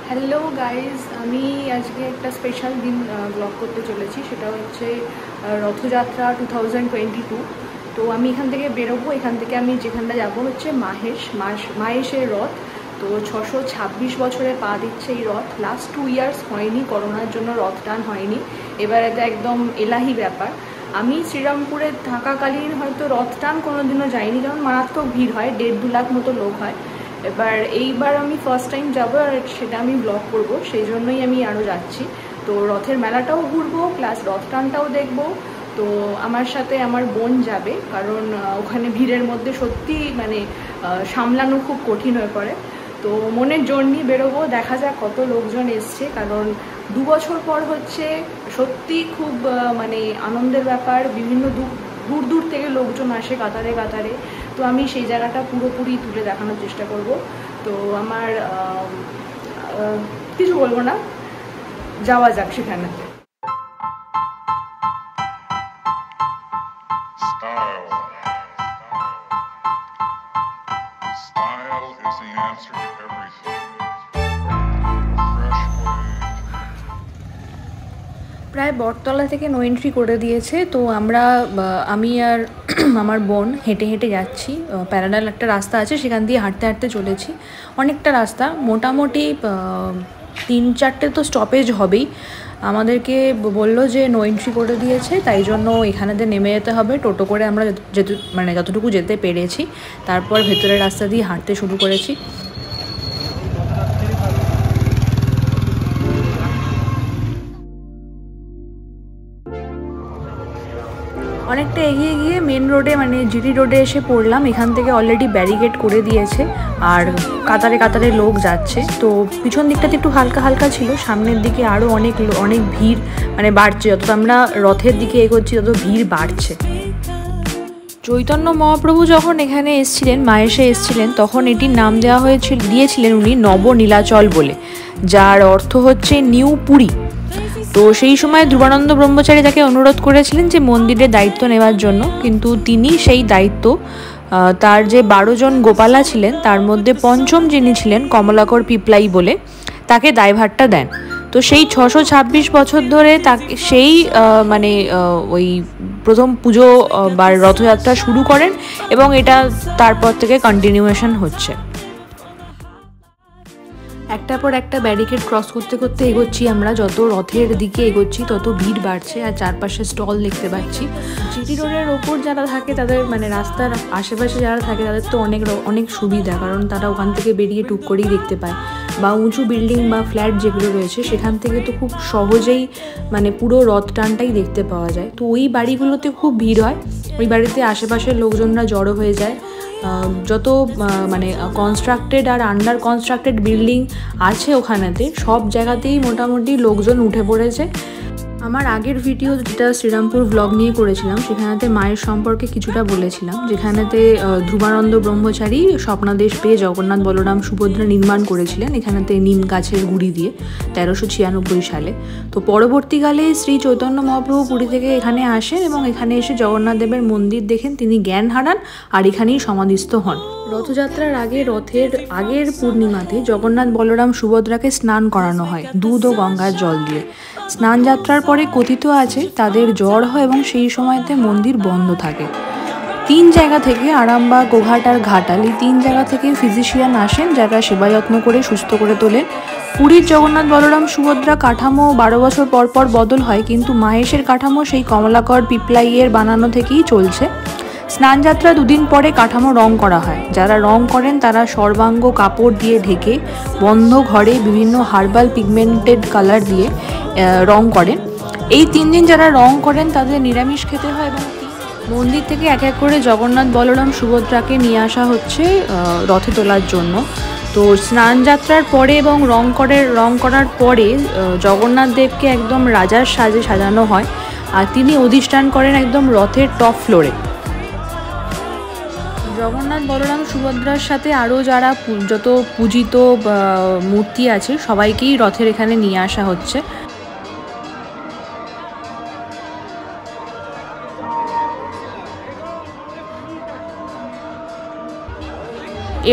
Hello guys, আমি আজকে একটা স্পেশাল দিন ব্লগ করতে চলেছি। সেটা হচ্ছে রথযাত্রা 2022। তো আমি এখান থেকে বেরোবো। এখান থেকে আমি যেখানটা যাব হচ্ছে মাহেশের রথ। তো 626 বছরে পা দিচ্ছে এই রথ। লাস্ট 2 ইয়ার্স হয়নি, করোনার জন্য রথ টান হয়নি। এবার এটা একদম এলাহি ব্যাপার। আমি শ্রীরামপুরে থাকাকালীন হয়তো রথ টান কোনোদিনও যাইনি, কারণ মারাত্মক ভিড় হয়, 1.5-2 লাখ মতো লোক হয়। এবার এইবার আমি ফার্স্ট টাইম যাবো, আর সেটা আমি ব্লগ করব, সেই জন্যই আমি আরও যাচ্ছি। তো রথের মেলাটাও ঘুরবো, প্লাস রথ টানটাও দেখবো। তো আমার সাথে আমার বোন যাবে, কারণ ওখানে ভিড়ের মধ্যে সত্যি মানে সামলানো খুব কঠিন হয়ে পড়ে। তো মনের জোর নিয়ে বেরোবো, দেখা যাক কত লোকজন এসছে, কারণ 2 বছর পর হচ্ছে। সত্যি খুব মানে আনন্দের ব্যাপার। বিভিন্ন দূর দূর থেকে লোকজন আসে কাতারে কাতারে। তো আমি সেই জায়গাটা পুরোপুরি তুলে দেখানোর চেষ্টা করব। তো আমার কিছু বলবো না, যাওয়া যাক সেখানে। প্রায় বটতলা থেকে নো এন্ট্রি করে দিয়েছে। তো আমি আর আমার বোন হেঁটে হেঁটে যাচ্ছি। প্যারালাল একটা রাস্তা আছে, সেখান দিয়ে হাঁটতে হাঁটতে চলেছি। অনেকটা রাস্তা, মোটামুটি 3-4টে তো স্টপেজ হবেই। আমাদেরকে বললো যে নো এন্ট্রি করে দিয়েছে, তাই জন্য এখানেতে নেমে যেতে হবে। টোটো করে আমরা যতটুকু যেতে পেরেছি, তারপর ভেতরের রাস্তা দিয়ে হাঁটতে শুরু করেছি। অনেকটা এগিয়ে গিয়ে মেন রোডে মানে জিটি রোডে এসে পড়লাম। এখান থেকে অলরেডি ব্যারিকেড করে দিয়েছে, আর কাতারে কাতারে লোক যাচ্ছে। তো পিছন দিকটাতে একটু হালকা হালকা ছিল, সামনের দিকে আরও অনেক ভিড় মানে বাড়ছে। যত আমরা রথের দিকে এগোচ্ছি তত ভিড় বাড়ছে। চৈতন্য মহাপ্রভু যখন এখানে এসেছিলেন, মাহেশে এসেছিলেন, তখন এটির নাম দিয়েছিলেন উনি নবনীলাচল বলে, যার অর্থ হচ্ছে নিউ পুরী। তো সেই সময় ধ্রুবানন্দ ব্রহ্মচারী তাকে অনুরোধ করেছিলেন যে মন্দিরের দায়িত্ব নেওয়ার জন্য, কিন্তু তিনি সেই দায়িত্ব তার যে 12 জন গোপালা ছিলেন তার মধ্যে পঞ্চম যিনি ছিলেন কমলাকর পিপলাই বলে, তাকে দায়ভারটা দেন। তো সেই 626 বছর ধরে তাকে সেই ওই প্রথম পুজো বা রথযাত্রা শুরু করেন, এবং এটা তারপর থেকে কন্টিনিউয়েশন হচ্ছে। একটার পর একটা ব্যারিকেড ক্রস করতে করতে এগোচ্ছি আমরা। যত রথের দিকে এগোচ্ছি তত ভিড় বাড়ছে, আর চারপাশে স্টল দেখতে পাচ্ছি। জিটি রোডের ওপর যারা থাকে তাদের মানে রাস্তার আশেপাশে যারা থাকে তাদের তো অনেক সুবিধা, কারণ তারা ওখান থেকে বেরিয়ে টুক করেই দেখতে পায়। বা উঁচু বিল্ডিং বা ফ্ল্যাট যেগুলো রয়েছে সেখান থেকে তো খুব সহজেই মানে পুরো রথ টানটাই দেখতে পাওয়া যায়। তো ওই বাড়িগুলোতে খুব ভিড় হয়, ওই বাড়িতে আশেপাশের লোকজনরা জড়ো হয়ে যায়। যত মানে কনস্ট্রাক্টেড আর আন্ডার কনস্ট্রাক্টেড বিল্ডিং আছে ওখানেতে, সব জায়গাতেই মোটামুটি লোকজন উঠে পড়েছে। আমার আগের ভিডিও যেটা শ্রীরামপুর ব্লগ নিয়ে করেছিলাম, সেখানেতে মায়ের সম্পর্কে কিছুটা বলেছিলাম, যেখানেতে ধ্রুবানন্দ ব্রহ্মচারী স্বপ্নাদেশ পেয়ে জগন্নাথ বলরাম সুভদ্রা নির্মাণ করেছিলেন এখানেতে নিম গাছের গুঁড়ি দিয়ে 1396 সালে। তো পরবর্তীকালে শ্রী চৈতন্য মহাপ্রভু পুরী থেকে এখানে আসেন, এবং এখানে এসে জগন্নাথ দেবের মন্দির দেখেন, তিনি জ্ঞান হারান, আর এখানেই সমাধিস্থ হন। রথযাত্রার আগে রথের আগের পূর্ণিমাতে জগন্নাথ বলরাম সুভদ্রাকে স্নান করানো হয় দুধ ও গঙ্গার জল দিয়ে। স্নান যাত্রার পরে কথিত আছে তাদের জ্বর হয়, এবং সেই সময়তে মন্দির বন্ধ থাকে। 3 জায়গা থেকে, আরামবাগ, গোঘাট আর ঘাটাল, এই 3 জায়গা থেকে ফিজিশিয়ান আসেন, যারা সেবা যত্ন করে সুস্থ করে তোলেন। পুরীর জগন্নাথ বলরাম সুভদ্রা কাঠামো 12 বছর পর পর বদল হয়, কিন্তু মাহেশের কাঠামো সেই কমলাকর পিপলাইয়ের বানানো থেকেই চলছে। স্নানযাত্রা 2 দিন পরে কাঠামো রং করা হয়। যারা রং করেন তারা সর্বাঙ্গ কাপড় দিয়ে ঢেকে বন্ধ ঘরে বিভিন্ন হার্বাল পিগমেন্টেড কালার দিয়ে রং করেন। এই 3 দিন যারা রং করেন তাদের নিরামিষ খেতে হয়, এবং মন্দির থেকে এক এক করে জগন্নাথ বলরাম সুভদ্রাকে নিয়ে আসা হচ্ছে রথে তোলার জন্য। তো স্নান যাত্রার পরে এবং রং করার পরে জগন্নাথ দেবকে একদম রাজার সাজে সাজানো হয়, আর তিনি অধিষ্ঠান করেন একদম রথের টপ ফ্লোরে। জগন্নাথ বলরাম সুভদ্রার সাথে আরও যারা যত পূজিত মূর্তি আছে সবাইকেই রথের এখানে নিয়ে আসা হচ্ছে।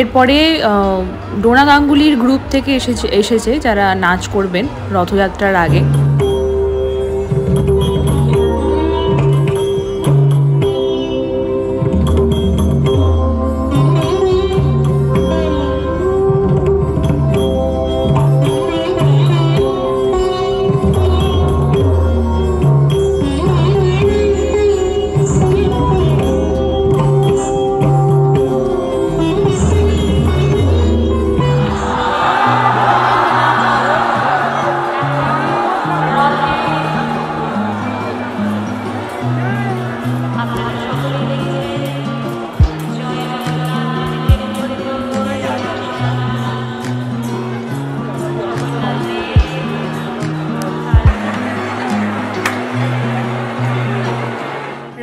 এরপরে ডোনা গাঙ্গুলির গ্রুপ থেকে এসেছে যারা নাচ করবেন রথযাত্রার আগে।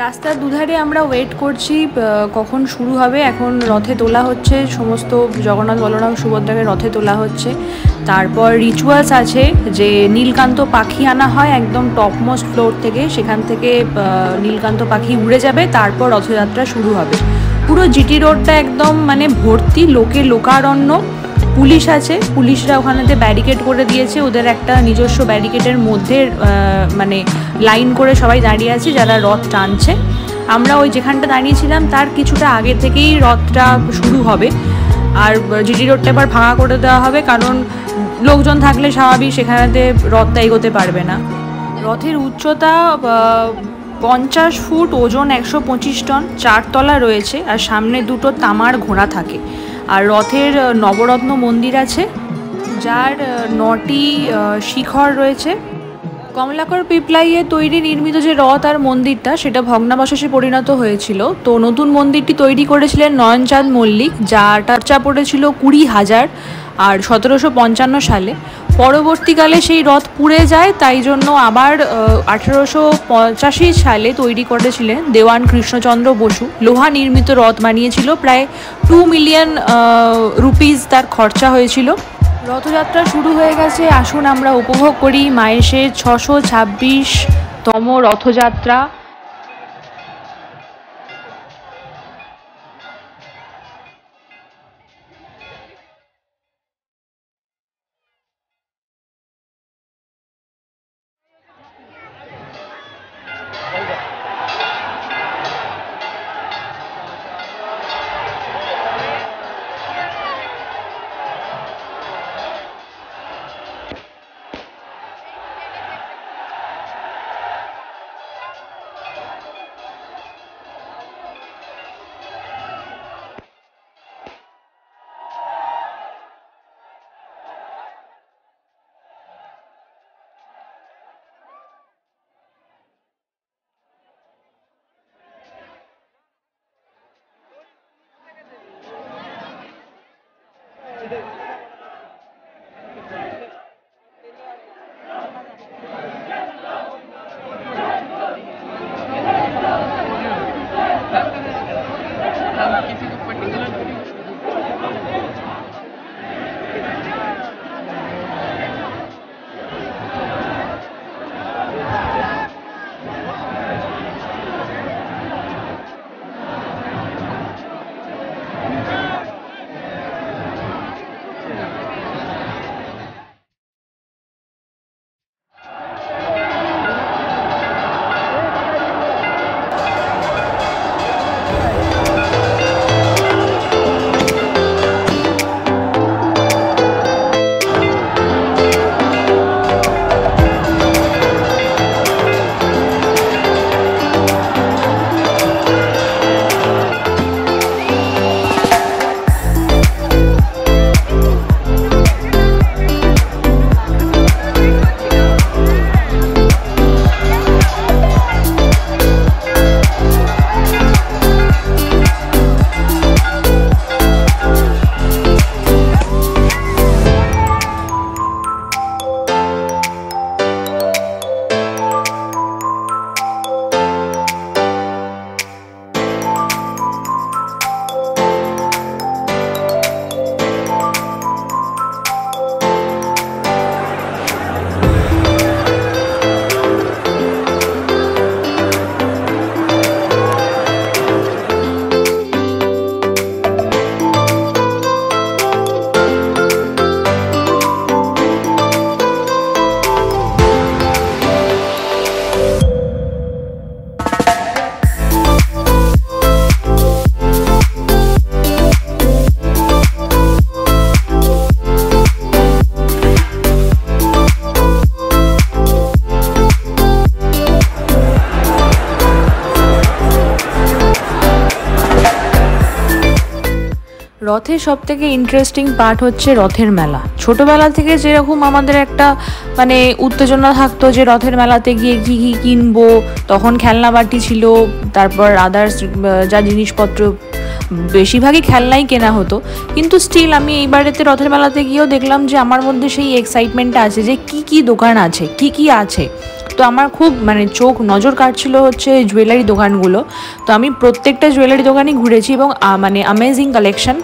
রাস্তার দুধারে আমরা ওয়েট করছি কখন শুরু হবে। এখন রথে তোলা হচ্ছে, সমস্ত জগন্নাথ বলরাম সুভদ্রাকে রথে তোলা হচ্ছে। তারপর রিচুয়ালস আছে যে নীলকান্ত পাখি আনা হয় একদম টপমোস্ট ফ্লোর থেকে, সেখান থেকে নীলকান্ত পাখি উড়ে যাবে, তারপর রথযাত্রা শুরু হবে। পুরো জিটি রোডটা একদম মানে ভর্তি লোকে লোকারণ্য। পুলিশ আছে, পুলিশরা ওখানেতে ব্যারিকেড করে দিয়েছে, ওদের একটা নিজস্ব ব্যারিকেডের মধ্যে মানে লাইন করে সবাই দাঁড়িয়ে আছে যারা রথ টানছে। আমরা ওই যেখানটা দাঁড়িয়েছিলাম তার কিছুটা আগে থেকেই রথটা শুরু হবে। আর জিটি রোডটা এবার ভাঙা করে দেওয়া হবে, কারণ লোকজন থাকলে স্বাভাবিক সেখানেতে রথটা এগোতে পারবে না। রথের উচ্চতা 50 ফুট, ওজন 125 টন, 4 তলা রয়েছে, আর সামনে দুটো তামার ঘোড়া থাকে। আর রথের নবরত্ন মন্দির আছে, যার 9টি শিখর রয়েছে। কমলাকর পিপলাইয়ে তৈরি নির্মিত যে রথ আর মন্দিরটা, সেটা ভগ্নাবশেষে পরিণত হয়েছিল। তো নতুন মন্দিরটি তৈরি করেছিলেন নয়নচাঁদ মল্লিক, যার খরচা পড়েছিল 20,000 আর 1755 সালে। পরবর্তীকালে সেই রথ পুড়ে যায়, তাই জন্য আবার 1885 সালে তৈরি করেছিলেন দেওয়ান কৃষ্ণচন্দ্র বসু। লোহা নির্মিত রথ বানিয়েছিল, প্রায় 2 মিলিয়ন রুপিস তার খরচা হয়েছিল। রথযাত্রা শুরু হয়ে গেছে, আসুন আমরা উপভোগ করি মায়েশের 626তম রথযাত্রা। রথের সব থেকে ইন্টারেস্টিং পার্ট হচ্ছে রথের মেলা। ছোটোবেলা থেকে যেরকম আমাদের একটা মানে উত্তেজনা থাকতো যে রথের মেলাতে গিয়ে কী কী কিনবো, তখন খেলনা বাটি ছিল, তারপর আদার্স যা জিনিসপত্র, বেশিরভাগই খেলনাই কেনা হতো। কিন্তু স্টিল আমি এইবারেতে রথের মেলাতে গিয়েও দেখলাম যে আমার মধ্যে সেই এক্সাইটমেন্টটা আছে যে কি কি দোকান আছে, কি কি আছে। তো আমার খুব মানে চোখ নজর কাটছিল হচ্ছে জুয়েলারি দোকানগুলো। তো আমি প্রত্যেকটা জুয়েলারি দোকানই ঘুরেছি এবং মানে অ্যামেজিং কালেকশন,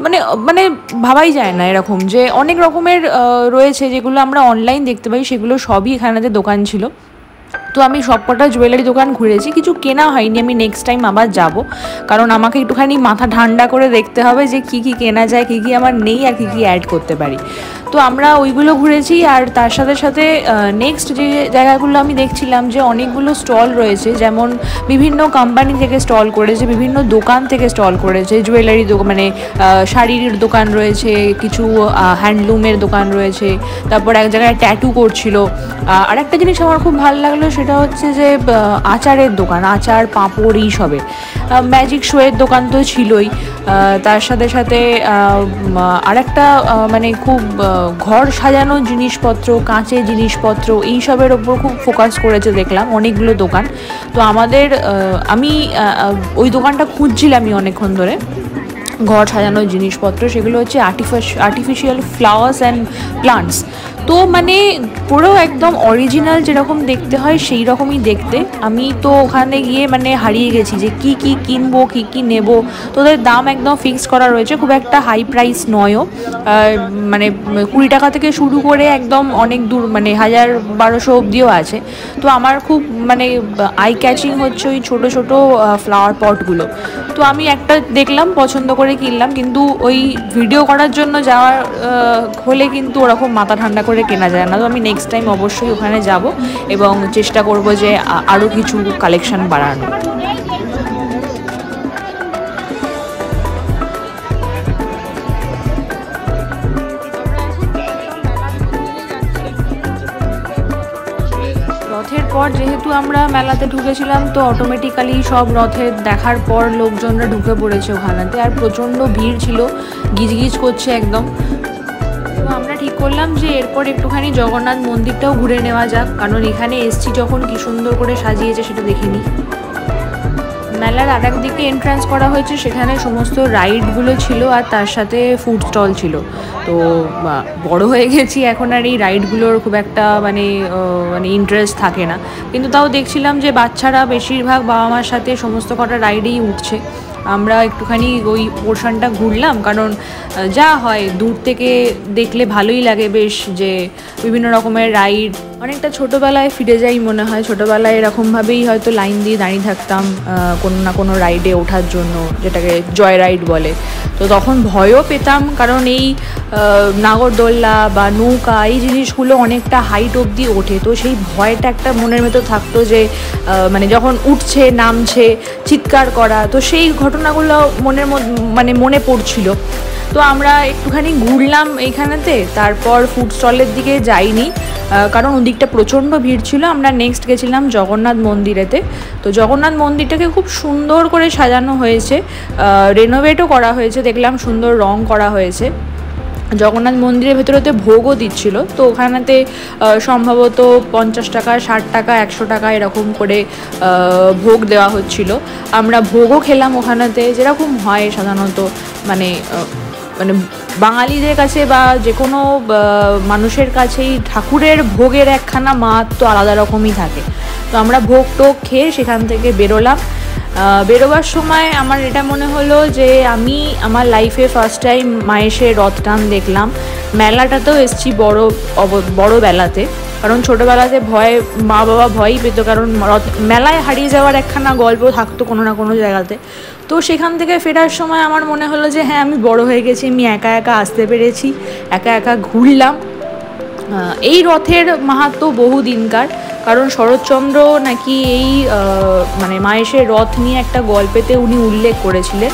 মানে মানে ভাবাই যায় না এরকম যে অনেক রকমের রয়েছে যেগুলো আমরা অনলাইন দেখতে পাই, সেগুলো সবই এখানেতে দোকান ছিল। তো আমি সবকটা জুয়েলারি দোকান ঘুরেছি, কিছু কেনা হয়নি। আমি নেক্সট টাইম আবার যাব, কারণ আমাকে একটুখানি মাথা ঠান্ডা করে দেখতে হবে যে কী কী কেনা যায়, কী কী আমার নেই আর কী কী অ্যাড করতে পারি। তো আমরা ওইগুলো ঘুরেছি। আর তার সাথে সাথে নেক্সট যে জায়গাগুলো আমি দেখছিলাম যে অনেকগুলো স্টল রয়েছে, যেমন বিভিন্ন কোম্পানি থেকে স্টল করেছে, বিভিন্ন দোকান থেকে স্টল করেছে, জুয়েলারি দোকান মানে শাড়ির দোকান রয়েছে, কিছু হ্যান্ডলুমের দোকান রয়েছে, তারপর এক জায়গায় ট্যাটু করছিল। আর একটা জিনিস আমার খুব ভালো লাগলো, সেটা হচ্ছে যে আচারের দোকান, আচার পাঁপড় এইসবের। ম্যাজিক শোয়ের দোকান তো ছিলই, তার সাথে সাথে আরেকটা মানে খুব ঘর সাজানোর জিনিসপত্র, কাঁচের জিনিসপত্র এইসবের ওপর খুব ফোকাস করেছে দেখলাম অনেকগুলো দোকান। তো আমি ওই দোকানটা খুঁজছিলামই অনেকক্ষণ ধরে, ঘর সাজানোর জিনিসপত্র। সেগুলো হচ্ছে আর্টিফিশিয়াল ফ্লাওয়ার্স অ্যান্ড প্লান্টস। তো মানে পুরো একদম অরিজিনাল যেরকম দেখতে হয় সেই রকমই দেখতে। আমি তো ওখানে গিয়ে মানে হারিয়ে গেছি যে কি কি কিনবো, কি কি নেব। তো ওদের দাম একদম ফিক্স করা রয়েছে, খুব একটা হাই প্রাইস নয়ও, মানে 20 টাকা থেকে শুরু করে একদম অনেক দূর মানে 1000-1200 অবধিও আছে। তো আমার খুব মানে আই ক্যাচিং হচ্ছে ওই ছোটো ছোটো ফ্লাওয়ার পটগুলো। তো আমি একটা দেখলাম, পছন্দ করে কিনলাম, কিন্তু ওই ভিডিও করার জন্য যাওয়ার হলে কিন্তু ওরকম মাথা ঠান্ডা করে কেনা যায় না। তো আমি নেক্সট টাইম অবশ্যই ওখানে যাব এবং চেষ্টা করব যে আরও কিছু কালেকশন বাড়ানো। রথের পর যেহেতু আমরা মেলাতে ঢুকেছিলাম, তো অটোমেটিক্যালি সব রথের দেখার পর লোকজনরা ঢুকে পড়েছে ওখানেতে, আর প্রচণ্ড ভিড় ছিল, গিজগিজ করছে একদম। তো আমরা ঠিক করলাম যে এরপর একটুখানি জগন্নাথ মন্দিরটাও ঘুরে নেওয়া যাক, কারণ এখানে এসছি যখন কি সুন্দর করে সাজিয়েছে সেটা দেখে নিই। মেলার আর একদিকে এন্ট্রান্স করা হয়েছে, সেখানে সমস্ত রাইডগুলো ছিল আর তার সাথে ফুড স্টল ছিল। তো বড় হয়ে গেছি এখন, আর এই রাইডগুলোর খুব একটা মানে ইন্টারেস্ট থাকে না, কিন্তু তাও দেখছিলাম যে বাচ্চারা বেশিরভাগ বাবা মার সাথে সমস্ত কটা রাইডেই উঠছে। আমরা একটুখানি ওই পোর্শনটা ঘুরলাম, কারণ যা হয় দূর থেকে দেখলে ভালোই লাগে বেশ, যে বিভিন্ন রকমের রাইড। অনেকটা ছোটোবেলায় ফিরে যাই মনে হয়। ছোটোবেলায় এরকমভাবেই হয়তো লাইন দিয়ে দাঁড়িয়ে থাকতাম কোনো না কোনো রাইডে ওঠার জন্য, যেটাকে জয় রাইড বলে। তো তখন ভয়ও পেতাম, কারণ এই নাগরদোল্লা বা নৌকা এই জিনিসগুলো অনেকটা হাইট অবধি ওঠে। তো সেই ভয়টা একটা মনের ভেতর থাকতো যে মানে যখন উঠছে নামছে চিৎকার করা, তো সেই ঘটনাগুলো মনে পড়ছিল। তো আমরা একটুখানি ঘুরলাম এইখানেতে, তারপর ফুড স্টলের দিকে যাইনি, কারণ ওদিকটা প্রচণ্ড ভিড় ছিল। আমরা নেক্সট গেছিলাম জগন্নাথ মন্দিরেতে। তো জগন্নাথ মন্দিরটাকে খুব সুন্দর করে সাজানো হয়েছে, রেনোভেটও করা হয়েছে, দেখলাম সুন্দর রং করা হয়েছে। জগন্নাথ মন্দিরের ভেতরেতে ভোগও দিচ্ছিল। তো ওখানেতে সম্ভবত 50 টাকা, 60 টাকা, 100 টাকা এরকম করে ভোগ দেওয়া হচ্ছিল। আমরা ভোগও খেলাম ওখানেতে, যেরকম হয় সাধারণত মানে বাঙালিদের কাছে বা যে কোনো মানুষের কাছেই ঠাকুরের ভোগের একখানা মাহাত্ম্য আলাদা রকমই থাকে। তো আমরা ভোগ টোগ খেয়ে সেখান থেকে বেরোলাম। বেরোবার সময় আমার এটা মনে হলো যে আমি আমার লাইফে ফার্স্ট টাইম মায়েশের রথ টান দেখলাম। মেলাটাতেও এসছি বড় বেলাতে, কারণ ছোটোবেলাতে মা বাবা ভয়ই পেত, কারণ মেলায় হারিয়ে যাওয়ার একখানা গল্প থাকতো কোনো না কোনো জায়গাতে। তো সেখান থেকে ফেরার সময় আমার মনে হলো যে হ্যাঁ, আমি বড় হয়ে গেছি, আমি একা একা আসতে পেরেছি, একা একা ঘুরলাম। এই রথের মাহাত্ম্য বহু দিনকার, কারণ শরৎচন্দ্র নাকি এই মানে মায়েশের রথ নিয়ে একটা গল্পেতে উনি উল্লেখ করেছিলেন।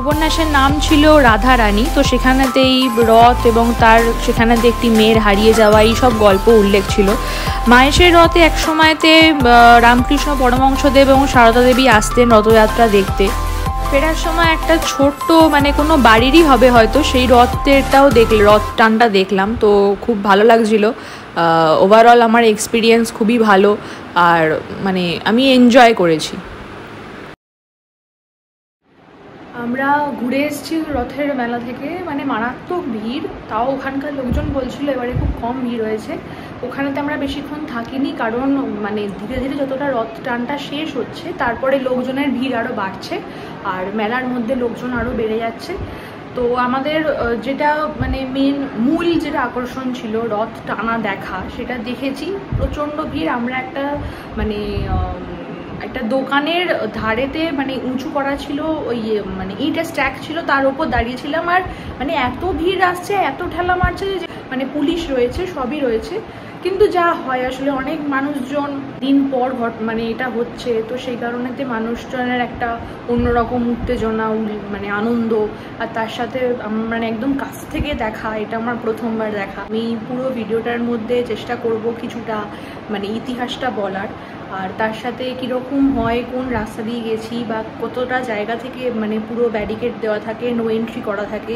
উপন্যাসের নাম ছিল রাধা রানী। তো সেখানেতেই রথ এবং তার সেখানেতে একটি মেয়ের হারিয়ে যাওয়া এই সব গল্প উল্লেখ ছিল। মায়েশের রথে এক সময়তে রামকৃষ্ণ পরমহংসদেব এবং সারদা দেবী আসতেন রথযাত্রা দেখতে। ফেরার সময় একটা ছোট্ট মানে কোনো বাড়িরই হবে হয়তো, সেই রথ টানটা দেখলাম, তো খুব ভালো লাগছিল। ওভারঅল আমার এক্সপিরিয়েন্স খুবই ভালো, আর মানে আমি এনজয় করেছি। আমরা ঘুরে এসেছি রথের মেলা থেকে, মানে মারাত্মক ভিড়, তাও ওখানকার লোকজন বলছিল এবারে খুব কম ভিড় হয়েছে। ওখানেতে আমরা বেশিক্ষণ থাকিনি, কারণ মানে ধীরে ধীরে যতটা রথ টানটা শেষ হচ্ছে তারপরে লোকজনের ভিড় আরও বাড়ছে, আর মেলার মধ্যে লোকজন আরও বেড়ে যাচ্ছে। তো আমাদের যেটা মানে মূল যেটা আকর্ষণ ছিল রথ টানা দেখা, সেটা দেখেছি। প্রচণ্ড ভিড়। আমরা একটা মানে একটা দোকানের ধারেতে মানে উঁচু করা ছিল, ওই মানে ইটের স্ট্যাক ছিল, তার উপর দাঁড়িয়েছিলাম, আর মানে এত ভিড় আসছে, এত ঠেলা মারছে যে মানে পুলিশ রয়েছে, সবই রয়েছে, কিন্তু যা হয় আসলে অনেক মানুষজন দিন পর মানে এটা হচ্ছে, তো সেই কারণেতে মানুষজনের একটা অন্যরকম উত্তেজনা, মানে আনন্দ, আর তার সাথে মানে একদম কাছ থেকে দেখা, এটা আমার প্রথমবার দেখা। আমি পুরো ভিডিওটার মধ্যে চেষ্টা করব কিছুটা মানে ইতিহাসটা বলার, আর তার সাথে কীরকম হয়, কোন রাস্তা দিয়ে গেছি, বা কতটা জায়গা থেকে মানে পুরো ব্যারিকেড দেওয়া থাকে, নো এন্ট্রি করা থাকে।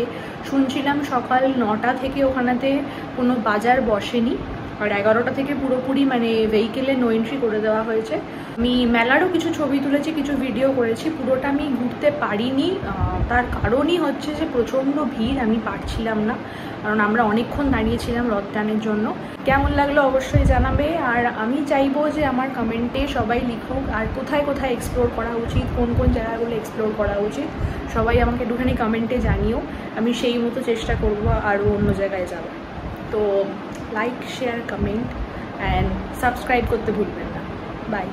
শুনছিলাম সকাল 9টা থেকে ওখানেতে কোনো বাজার বসেনি, আর 11টা থেকে পুরোপুরি মানে ভেহিকেলে নো এন্ট্রি করে দেওয়া হয়েছে। আমি মেলারও কিছু ছবি তুলেছি, কিছু ভিডিও করেছি, পুরোটা আমি ঘুরতে পারিনি। তার কারণই হচ্ছে যে প্রচণ্ড ভিড়, আমি পারছিলাম না, কারণ আমরা অনেকক্ষণ দাঁড়িয়েছিলাম রথ টানের জন্য। কেমন লাগলো অবশ্যই জানাবে, আর আমি চাইবো যে আমার কমেন্টে সবাই লিখুক আর কোথায় কোথায় এক্সপ্লোর করা উচিত, কোন কোন জায়গাগুলো এক্সপ্লোর করা উচিত, সবাই আমাকে একটুখানি কমেন্টে জানিও। আমি সেই মতো চেষ্টা করবো আরও অন্য জায়গায় যাওয়ার। তো like, share, comment and subscribe করতে ভুলবেন না। বাই।